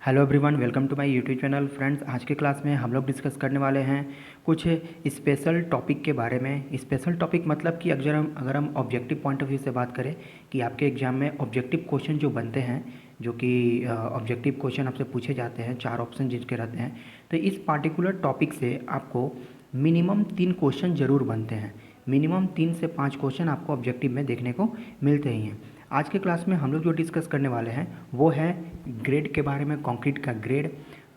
Hello everyone, welcome to my YouTube channel. Friends, आज के class में हम लोग डिस्कस करने वाले हैं कुछ स्पेशल टॉपिक के बारे में। स्पेशल टॉपिक मतलब कि अगर हम ऑब्जेक्टिव पॉइंट ऑफ व्यू से बात करें कि आपके एग्जाम में ऑब्जेक्टिव क्वेश्चन जो बनते हैं, जो कि ऑब्जेक्टिव क्वेश्चन आपसे पूछे जाते हैं, 4 ऑप्शन जिसके रहते हैं, तो इस पार्टिकुलर टॉपिक से आपको मिनिमम 3 क्वेश्चन ज़रूर बनते हैं। मिनिमम 3 से 5 क्वेश्चन आपको ऑब्जेक्टिव में देखने को मिलते ही हैं। आज के क्लास में हम लोग जो डिस्कस करने वाले हैं वो है ग्रेड के बारे में। कंक्रीट का ग्रेड,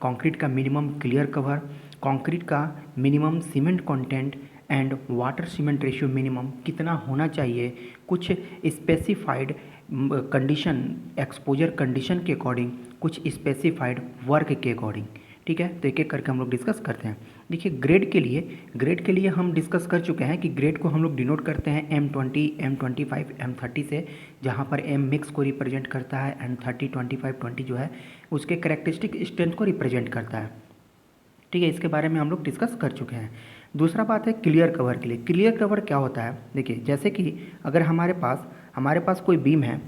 कंक्रीट का मिनिमम क्लियर कवर, कंक्रीट का minimum cement content and water cement ratio minimum कितना होना चाहिए, कुछ स्पेसिफाइड कंडीशन, एक्सपोजर कंडीशन के अकॉर्डिंग, कुछ स्पेसिफाइड वर्क के अकॉर्डिंग। ठीक है, तो एक एक करके हम लोग डिस्कस करते हैं। देखिए, ग्रेड के लिए हम डिस्कस कर चुके हैं कि ग्रेड को हम लोग डिनोट करते हैं M20, M25, M30 से, जहाँ पर M मिक्स को रिप्रेजेंट करता है एंड 30, 25, 20 जो है उसके करेक्टरिस्टिक स्ट्रेंथ को रिप्रेजेंट करता है। ठीक है, इसके बारे में हम लोग डिस्कस कर चुके हैं। दूसरा बात है क्लियर कवर के लिए। क्लियर कवर क्या होता है? देखिए, जैसे कि अगर हमारे पास कोई बीम है,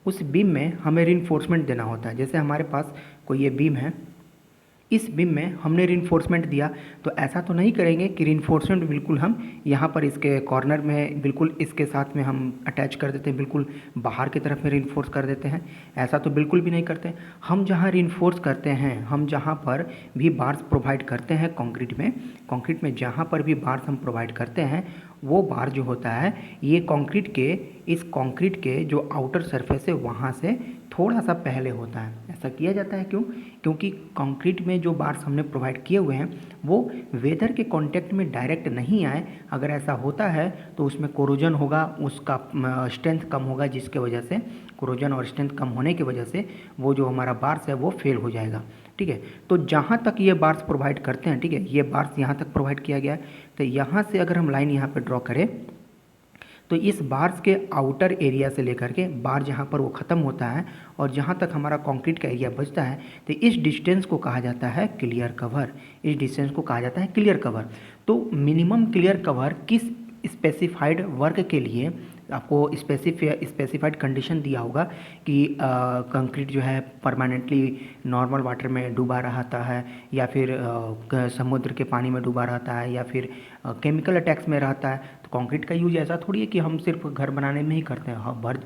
उस बीम में हमें रिइंफोर्समेंट देना होता है। जैसे हमारे पास कोई ये बीम है, इस बीम में हमने रिइंफोर्समेंट दिया, तो ऐसा तो नहीं करेंगे कि रिइंफोर्समेंट बिल्कुल हम यहाँ पर इसके कॉर्नर में बिल्कुल इसके साथ में हम अटैच कर देते हैं, बिल्कुल बाहर की तरफ में रिइंफोर्स कर देते हैं। ऐसा तो बिल्कुल भी नहीं करते। हम जहाँ रिइंफोर्स करते हैं, हम जहाँ पर भी बार्स प्रोवाइड करते हैं कंक्रीट में जहाँ पर भी बार्स हम प्रोवाइड करते हैं, वो बार जो होता है ये इस कंक्रीट के जो आउटर सरफेस है वहाँ से थोड़ा सा पहले होता है। ऐसा किया जाता है क्यों? क्योंकि कंक्रीट में जो बार्स हमने प्रोवाइड किए हुए हैं वो वेदर के कांटेक्ट में डायरेक्ट नहीं आए। अगर ऐसा होता है तो उसमें कोरोजन होगा, उसका स्ट्रेंथ कम होगा, जिसके वजह से कोरोजन और स्ट्रेंथ कम होने की वजह से वो जो हमारा बार्स है वो फेल हो जाएगा। ठीक है, तो जहाँ तक ये बार्स प्रोवाइड करते हैं, ठीक है, ये बार्स यहाँ तक प्रोवाइड किया गया है, तो यहाँ से अगर हम लाइन यहाँ पर ड्रॉ करें तो इस बार्स के आउटर एरिया से लेकर के बार जहाँ पर वो ख़त्म होता है और जहाँ तक हमारा कंक्रीट का एरिया बचता है, तो इस डिस्टेंस को कहा जाता है क्लियर कवर। इस डिस्टेंस को कहा जाता है क्लियर कवर। तो मिनिमम क्लियर कवर किस स्पेसिफाइड वर्क के लिए आपको स्पेसिफाइड कंडीशन दिया होगा कि कंक्रीट जो है परमानेंटली नॉर्मल वाटर में डूबा रहता है, या फिर समुद्र के पानी में डूबा रहता है, या फिर केमिकल अटैक्स में रहता है। तो कंक्रीट का यूज ऐसा थोड़ी है कि हम सिर्फ घर बनाने में ही करते हैं,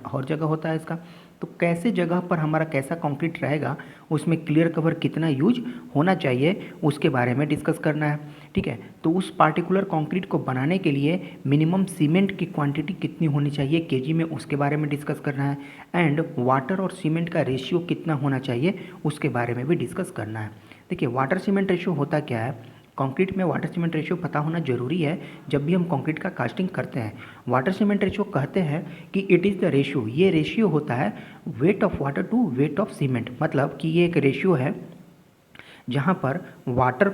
हर जगह होता है इसका। तो कैसे जगह पर हमारा कैसा कंक्रीट रहेगा, उसमें क्लियर कवर कितना यूज होना चाहिए, उसके बारे में डिस्कस करना है। ठीक है, तो उस पार्टिकुलर कंक्रीट को बनाने के लिए मिनिमम सीमेंट की क्वांटिटी कितनी होनी चाहिए केजी में, उसके बारे में डिस्कस करना है। एंड वाटर और सीमेंट का रेशियो कितना होना चाहिए, उसके बारे में भी डिस्कस करना है। देखिए, वाटर सीमेंट रेशियो होता क्या है? कंक्रीट में वाटर सीमेंट रेशियो पता होना जरूरी है। जब भी हम कंक्रीट का कास्टिंग करते हैं, वाटर सीमेंट रेशियो कहते हैं कि इट इज़ द रेशियो, ये रेशियो होता है weight of water to weight of cement. मतलब कि ये एक रेशियो है जहाँ पर वाटर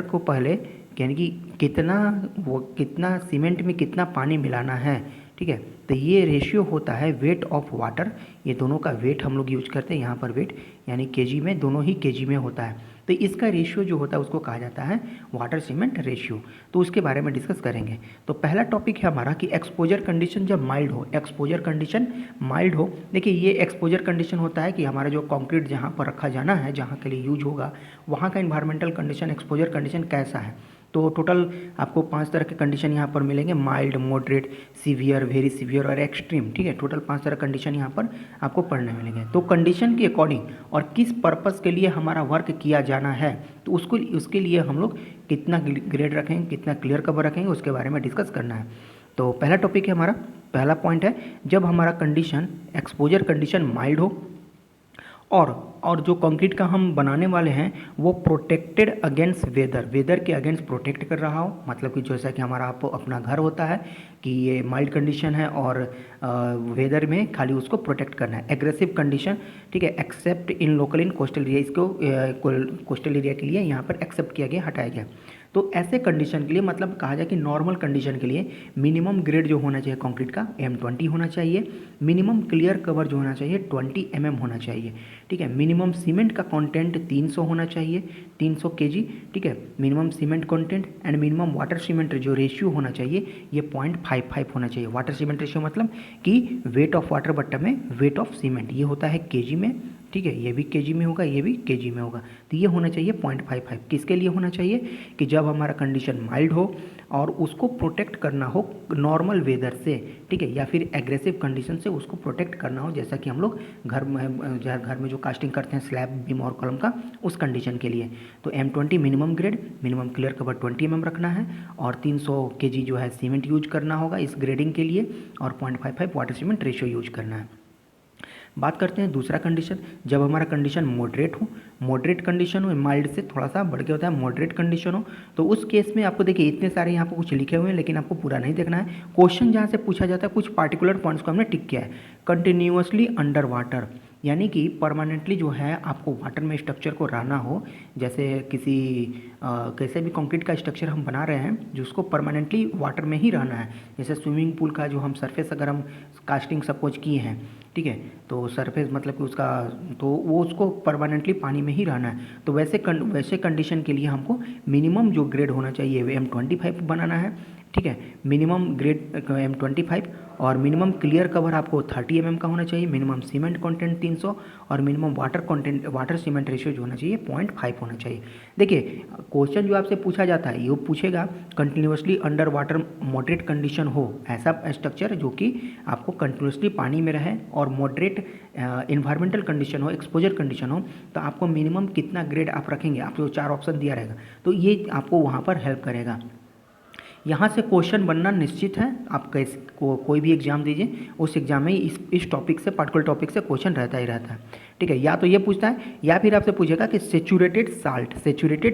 को पहले, यानी कि कितना सीमेंट में कितना पानी मिलाना है। ठीक है, तो ये रेशियो होता है वेट ऑफ वाटर। ये दोनों का वेट हम लोग यूज करते हैं, यहाँ पर वेट यानी केजी में, दोनों ही केजी में होता है। तो इसका रेशियो जो होता है उसको कहा जाता है वाटर सीमेंट रेशियो। तो उसके बारे में डिस्कस करेंगे। तो पहला टॉपिक है हमारा कि एक्सपोजर कंडीशन जब माइल्ड हो। एक्सपोजर कंडीशन माइल्ड हो, देखिए ये एक्सपोजर कंडीशन होता है कि हमारा जो कंक्रीट जहाँ पर रखा जाना है, जहाँ के लिए यूज होगा, वहाँ का इन्वायरमेंटल कंडीशन, एक्सपोजर कंडीशन कैसा है। तो टोटल आपको 5 तरह के कंडीशन यहाँ पर मिलेंगे: mild, moderate, severe, very severe और एक्सट्रीम। ठीक है, टोटल 5 तरह कंडीशन यहाँ पर आपको पढ़ने मिलेंगे। तो कंडीशन के अकॉर्डिंग और किस पर्पस के लिए हमारा वर्क किया जाना है, तो उसके लिए हम लोग कितना ग्रेड रखेंगे, कितना क्लियर कवर रखेंगे, उसके बारे में डिस्कस करना है। तो पहला टॉपिक है हमारा, पहला पॉइंट है जब हमारा कंडीशन, एक्सपोजर कंडीशन माइल्ड हो और जो कंक्रीट का हम बनाने वाले हैं वो प्रोटेक्टेड अगेंस्ट वेदर के अगेंस्ट प्रोटेक्ट कर रहा हो। मतलब कि जैसा कि हमारा अपना घर होता है कि ये माइल्ड कंडीशन है और वेदर में खाली उसको प्रोटेक्ट करना है। एग्रेसिव कंडीशन, ठीक है, एक्सेप्ट इन लोकल इन कोस्टल एरिया, इसको कोस्टल एरिया के लिए यहाँ पर एक्सेप्ट किया गया, हटाया गया। तो ऐसे कंडीशन के लिए, मतलब कहा जाए कि नॉर्मल कंडीशन के लिए मिनिमम ग्रेड जो होना चाहिए कंक्रीट का M20 होना चाहिए। मिनिमम क्लियर कवर जो होना चाहिए 20 mm होना चाहिए। ठीक है, मिनिमम सीमेंट का कंटेंट 300 होना चाहिए, 300 kg। ठीक है, minimum cement content and minimum water cement जो रेशियो होना चाहिए ये 0.55 होना चाहिए। वाटर सीमेंट रेशियो मतलब कि वेट ऑफ वाटर बट्टा में वेट ऑफ सीमेंट, ये होता है kg में, ठीक है, ये भी केजी में होगा, ये भी केजी में होगा। तो ये होना चाहिए 0.55। किसके लिए होना चाहिए कि जब हमारा कंडीशन माइल्ड हो और उसको प्रोटेक्ट करना हो नॉर्मल वेदर से, ठीक है, या फिर एग्रेसिव कंडीशन से उसको प्रोटेक्ट करना हो, जैसा कि हम लोग घर में जो कास्टिंग करते हैं स्लैब, बीम और कॉलम का, उस कंडीशन के लिए। तो M20 minimum grade, minimum clear cover 20 mm रखना है और 300 kg जो है सीमेंट यूज करना होगा इस ग्रेडिंग के लिए और 0.55 वाटर सीमेंट रेशियो यूज करना है। बात करते हैं दूसरा कंडीशन, जब हमारा कंडीशन मॉडरेट हो, मॉडरेट कंडीशन हो, माइल्ड से थोड़ा सा बढ़ के होता है मॉडरेट कंडीशन हो, तो उस केस में आपको देखिए इतने सारे यहाँ पर कुछ लिखे हुए हैं लेकिन आपको पूरा नहीं देखना है। क्वेश्चन जहाँ से पूछा जाता है कुछ पार्टिकुलर पॉइंट्स को हमने टिक किया है। कंटिन्यूअसली अंडर वाटर, यानी कि परमानेंटली जो है आपको वाटर में स्ट्रक्चर को रहना हो, जैसे कैसे भी कंक्रीट का स्ट्रक्चर हम बना रहे हैं जिसको परमानेंटली वाटर में ही रहना है, जैसे स्विमिंग पूल का जो हम सरफेस अगर हम कास्टिंग सपोज किए हैं, ठीक है, तो सरफेस मतलब कि उसका तो वो उसको परमानेंटली पानी में ही रहना है। तो वैसे कंडीशन के लिए हमको मिनिमम जो ग्रेड होना चाहिए वो M25 बनाना है, ठीक है, मिनिमम ग्रेड M25 और मिनिमम क्लियर कवर आपको 30 mm का होना चाहिए, मिनिमम सीमेंट कंटेंट 300 और मिनिमम वाटर सीमेंट रेशियो जो होना चाहिए 0.5 होना चाहिए। देखिए क्वेश्चन जो आपसे पूछा जाता है ये पूछेगा continuously under water moderate condition हो, ऐसा स्ट्रक्चर जो कि आपको कंटिन्यूसली पानी में रहे और मॉडरेट इन्वायरमेंटल कंडीशन हो, एक्सपोजर कंडीशन हो, तो आपको मिनिमम कितना ग्रेड आप रखेंगे, आपको 4 ऑप्शन दिया रहेगा, तो ये आपको वहाँ पर हेल्प करेगा। यहाँ से क्वेश्चन बनना निश्चित है, आप कोई भी एग्जाम दीजिए उस एग्जाम में इस टॉपिक से, पर्टिकुलर टॉपिक से क्वेश्चन रहता ही रहता है, ठीक है। या तो ये पूछता है या फिर आपसे पूछेगा कि सेचूरेटेड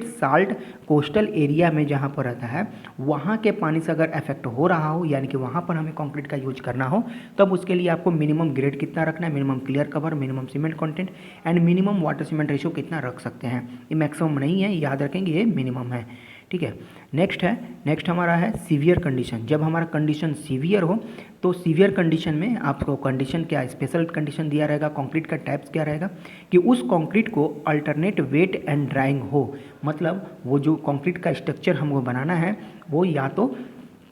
साल्ट कोस्टल एरिया में जहाँ पर रहता है वहाँ के पानी से अगर इफेक्ट हो रहा हो, यानी कि वहाँ पर हमें कंक्रीट का यूज करना हो, तब उसके लिए आपको मिनिमम ग्रेड कितना रखना है, minimum clear cover, minimum cement content and minimum water cement ratio कितना रख सकते हैं। ये मैक्सिमम नहीं है, याद रखेंगे ये मिनिमम है, ठीक है। नेक्स्ट हमारा है सीवियर कंडीशन। जब हमारा कंडीशन सीवियर हो तो सीवियर कंडीशन में आपको कंडीशन क्या, स्पेशल कंडीशन दिया रहेगा, कंक्रीट का टाइप्स क्या रहेगा कि उस कंक्रीट को अल्टरनेट वेट एंड ड्राइंग हो, मतलब वो जो कंक्रीट का स्ट्रक्चर हमको बनाना है वो या तो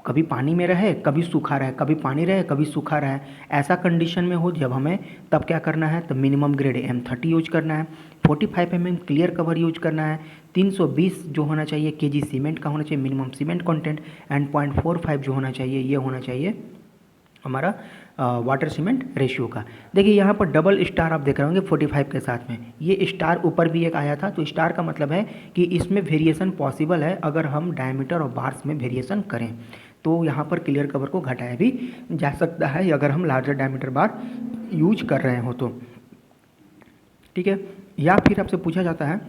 कभी पानी में रहे, कभी सूखा रहे, कभी पानी रहे, कभी सूखा रहे, ऐसा कंडीशन में हो जब हमें, तब क्या करना है, तो मिनिमम ग्रेड M30 यूज करना है, 45 mm क्लियर कवर यूज करना है, 320 जो होना चाहिए केजी सीमेंट का होना चाहिए मिनिमम सीमेंट कंटेंट एंड 0.45 जो होना चाहिए ये होना चाहिए हमारा वाटर सीमेंट रेशियो का। देखिए यहाँ पर डबल स्टार आप देख रहे होंगे 45 के साथ में, ये स्टार ऊपर भी एक आया था, तो स्टार का मतलब है कि इसमें वेरिएशन पॉसिबल है अगर हम डायमीटर और बार्स में वेरिएशन करें, तो यहाँ पर क्लियर कवर को घटाया भी जा सकता है अगर हम लार्जर डायमीटर बार यूज कर रहे हो तो, ठीक है। या फिर आपसे पूछा जाता है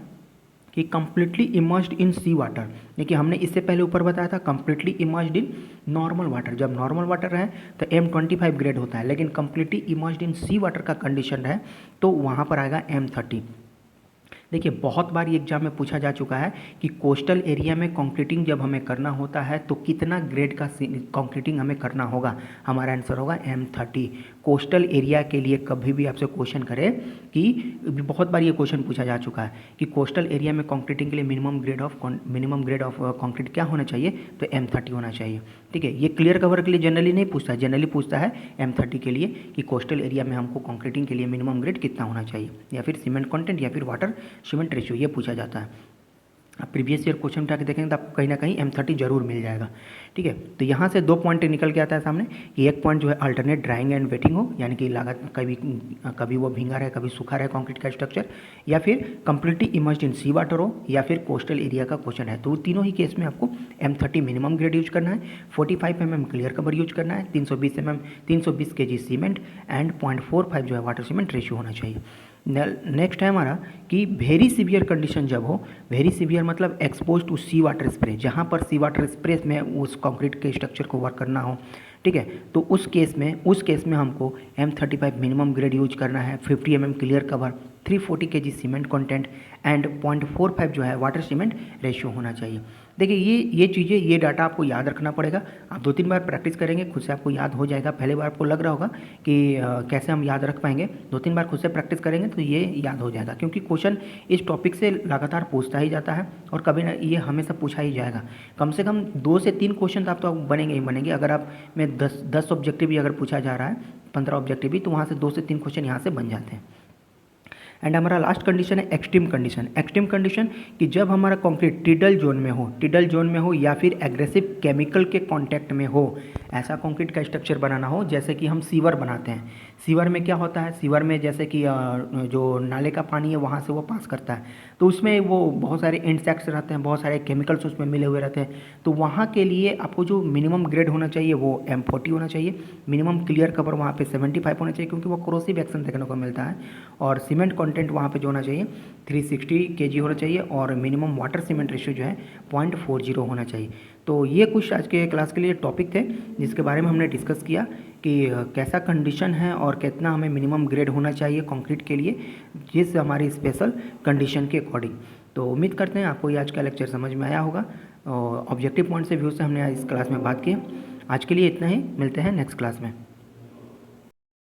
कि completely immersed in sea water, देखिए हमने इससे पहले ऊपर बताया था completely immersed in normal water, जब नॉर्मल वाटर है तो M25 ग्रेड होता है, लेकिन completely immersed in sea water का कंडीशन है तो वहाँ पर आएगा M30। देखिए बहुत बार ये एग्जाम में पूछा जा चुका है कि कोस्टल एरिया में कंक्रीटिंग जब हमें करना होता है तो कितना ग्रेड का कंक्रीटिंग हमें करना होगा, हमारा आंसर होगा M30। कोस्टल एरिया के लिए कभी भी आपसे क्वेश्चन करे कि बहुत बार ये क्वेश्चन पूछा जा चुका है कि कोस्टल एरिया में कंक्रीटिंग के लिए मिनिमम ग्रेड ऑफ कंक्रीट क्या होना चाहिए, तो M30 होना चाहिए, ठीक है। ये क्लियर कवर के लिए जनरली नहीं पूछता है, जनरली पूछता है M30 के लिए कि कोस्टल एरिया में हमको कंक्रीटिंग के लिए मिनिमम ग्रेड कितना होना चाहिए, या फिर सीमेंट कंटेंट या फिर वाटर सीमेंट रेशियो, ये पूछा जाता है। आप प्रीवियस ईयर क्वेश्चन उठा के देखेंगे तो आपको कहीं ना कहीं M30 जरूर मिल जाएगा, ठीक है। तो यहाँ से 2 पॉइंट निकल के आता है सामने कि एक पॉइंट जो है अल्टरनेट ड्राइंग एंड वेटिंग हो, यानी कि लागत कभी वो भींगा रहे कभी सूखा रहे कंक्रीट का स्ट्रक्चर, या फिर completely immersed in sea water हो, या फिर कोस्टल एरिया का क्वेश्चन है, तो तीनों ही केस में आपको M30 मिनिमम ग्रेड यूज करना है, 45 mm क्लियर कवर यूज करना है, 320 kg सीमेंट एंड 0.45 जो है वाटर सीमेंट रेशियो होना चाहिए। नेक्स्ट है हमारा कि वेरी सीवियर कंडीशन जब हो, वेरी सीवियर मतलब expose to sea water spray, जहाँ पर सी वाटर स्प्रे में उस कंक्रीट के स्ट्रक्चर को वर्क करना हो, ठीक है, तो उस केस में हमको M35 मिनिमम ग्रेड यूज करना है, 50 mm clear cover, 340 kg cement content and 0.45 जो है वाटर सीमेंट रेशियो होना चाहिए। देखिए ये चीज़ें, ये डाटा आपको याद रखना पड़ेगा, आप 2-3 बार प्रैक्टिस करेंगे खुद से आपको याद हो जाएगा। पहले बार आपको लग रहा होगा कि कैसे हम याद रख पाएंगे, 2-3 बार खुद से प्रैक्टिस करेंगे तो ये याद हो जाएगा, क्योंकि क्वेश्चन इस टॉपिक से लगातार पूछता ही जाता है और कभी ना ये हमेशा पूछा ही जाएगा। कम से कम 2 से 3 क्वेश्चन आप तो बनेंगे ही बनेंगे। अगर आप में 10 ऑब्जेक्टिव भी अगर पूछा जा रहा है, 15 ऑब्जेक्टिव भी, तो वहाँ से 2 से 3 क्वेश्चन यहाँ से बन जाते हैं। एंड हमारा लास्ट कंडीशन है एक्सट्रीम कंडीशन। एक्सट्रीम कंडीशन कि जब हमारा कंक्रीट टिडल जोन में हो या फिर एग्रेसिव केमिकल के कांटेक्ट में हो, ऐसा कंक्रीट का स्ट्रक्चर बनाना हो। जैसे कि हम सीवर बनाते हैं, सीवर में क्या होता है, सीवर में जैसे कि जो नाले का पानी है वहाँ से वो पास करता है, तो उसमें वो बहुत सारे इंसेक्ट्स रहते हैं, बहुत सारे केमिकल्स उसमें मिले हुए रहते हैं। तो वहाँ के लिए आपको जो मिनिमम ग्रेड होना चाहिए वो M40 होना चाहिए, मिनिमम क्लियर कवर वहाँ पे 75 होना चाहिए, क्योंकि वो क्रोसिव एक्शन देखने को मिलता है। और सीमेंट कंटेंट वहाँ पे जो होना चाहिए 360 kg होना चाहिए, और मिनिमम वाटर सीमेंट रेशियो जो है 0.40 होना चाहिए। तो ये कुछ आज के क्लास के लिए टॉपिक थे जिसके बारे में हमने डिस्कस किया कि कैसा कंडीशन है और कितना हमें मिनिमम ग्रेड होना चाहिए कंक्रीट के लिए, जिस हमारी स्पेशल कंडीशन के अकॉर्डिंग। तो उम्मीद करते हैं आपको ये आज का लेक्चर समझ में आया होगा। ऑब्जेक्टिव पॉइंट से व्यू से हमने इस क्लास में बात की। आज के लिए इतना ही, मिलते हैं नेक्स्ट क्लास में।